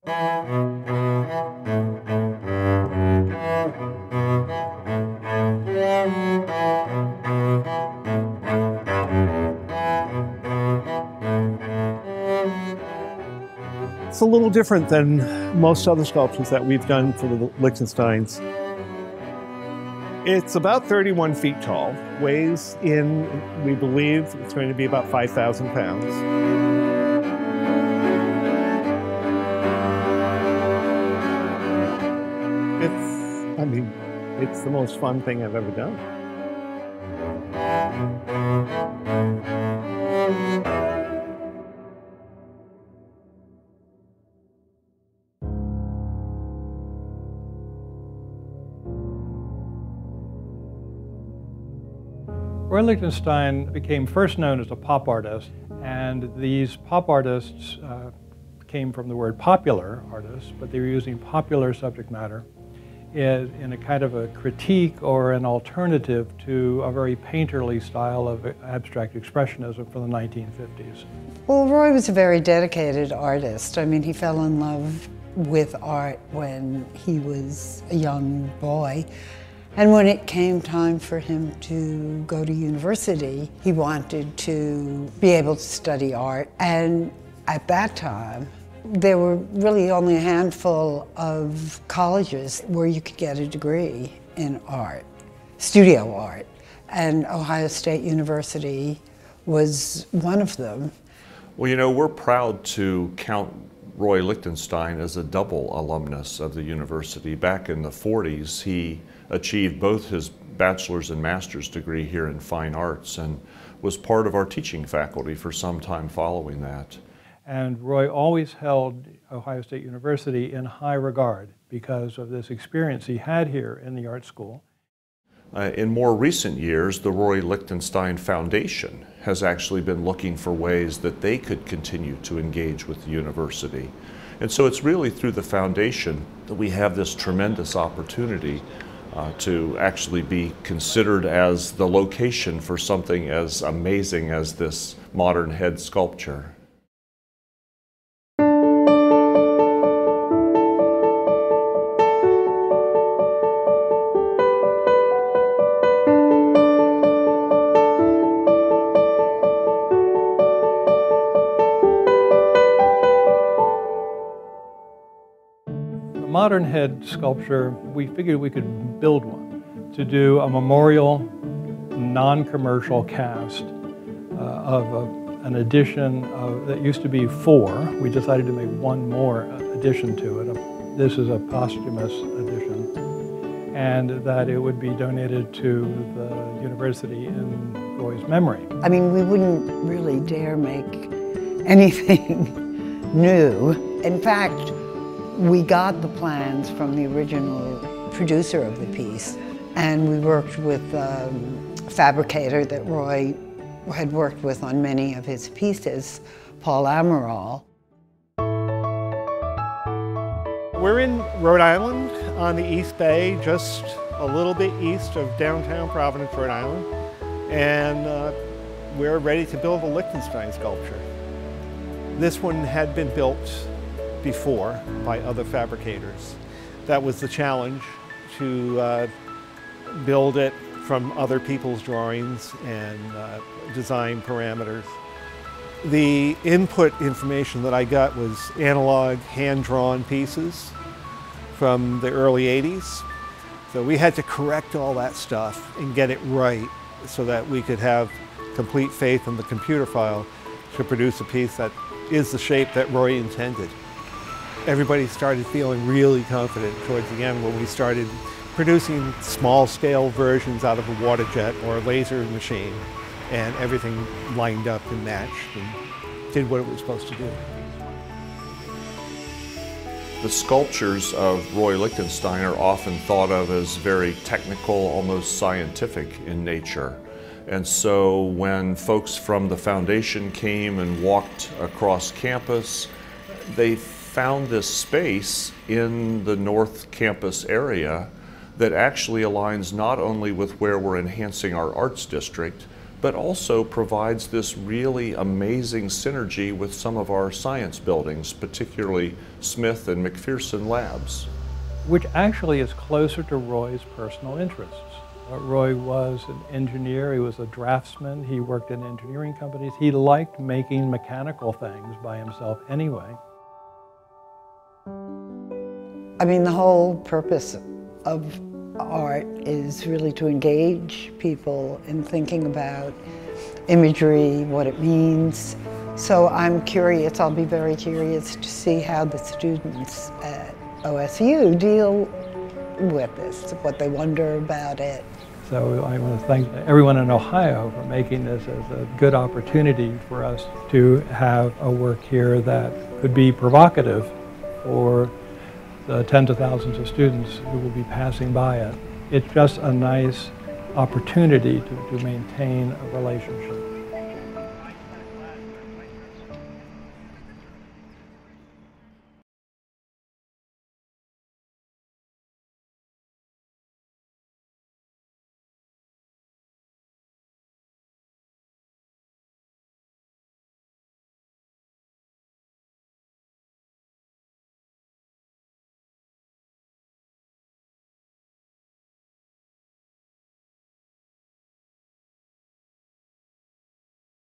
It's a little different than most other sculptures that we've done for the Lichtensteins. It's about 31 feet tall, weighs in, we believe, it's going to be about 5,000 pounds. It's the most fun thing I've ever done. Roy Lichtenstein became first known as a pop artist, and these pop artists came from the word popular artists, but they were using popular subject matter in a kind of a critique or an alternative to a very painterly style of abstract expressionism from the 1950s. Well, Roy was a very dedicated artist. I mean, he fell in love with art when he was a young boy. And when it came time for him to go to university, he wanted to be able to study art. And at that time, there were really only a handful of colleges where you could get a degree in art, studio art. And Ohio State University was one of them. Well, you know, we're proud to count Roy Lichtenstein as a double alumnus of the university. Back in the 40s, he achieved both his bachelor's and master's degree here in fine arts and was part of our teaching faculty for some time following that. And Roy always held Ohio State University in high regard because of this experience he had here in the art school. In more recent years, the Roy Lichtenstein Foundation has actually been looking for ways that they could continue to engage with the university. And so it's really through the foundation that we have this tremendous opportunity to actually be considered as the location for something as amazing as this modern head sculpture. Modern head sculpture, we figured we could build one to do a memorial, non-commercial cast of an edition that used to be 4. We decided to make one more addition to it. This is a posthumous edition, and that it would be donated to the university in Roy's memory. I mean, we wouldn't really dare make anything new. In fact, we got the plans from the original producer of the piece, and we worked with a fabricator that Roy had worked with on many of his pieces, Paul Amaral. We're in Rhode Island on the East Bay, just a little bit east of downtown Providence, Rhode Island, and we're ready to build a Lichtenstein sculpture. This one had been built before by other fabricators. That was the challenge, to build it from other people's drawings and design parameters. The input information that I got was analog, hand-drawn pieces from the early 80s. So we had to correct all that stuff and get it right so that we could have complete faith in the computer file to produce a piece that is the shape that Roy intended. Everybody started feeling really confident towards the end when we started producing small-scale versions out of a water jet or a laser machine, and everything lined up and matched and did what it was supposed to do. The sculptures of Roy Lichtenstein are often thought of as very technical, almost scientific in nature. And so when folks from the foundation came and walked across campus, they found this space in the North Campus area that actually aligns not only with where we're enhancing our arts district, but also provides this really amazing synergy with some of our science buildings, particularly Smith and McPherson labs. Which actually is closer to Roy's personal interests. Roy was an engineer, he was a draftsman, he worked in engineering companies. He liked making mechanical things by himself anyway. I mean, the whole purpose of art is really to engage people in thinking about imagery, what it means. So I'm curious, I'll be very curious to see how the students at OSU deal with this, what they wonder about it. So I want to thank everyone in Ohio for making this as a good opportunity for us to have a work here that could be provocative for the tens of thousands of students who will be passing by it. It's just a nice opportunity to maintain a relationship.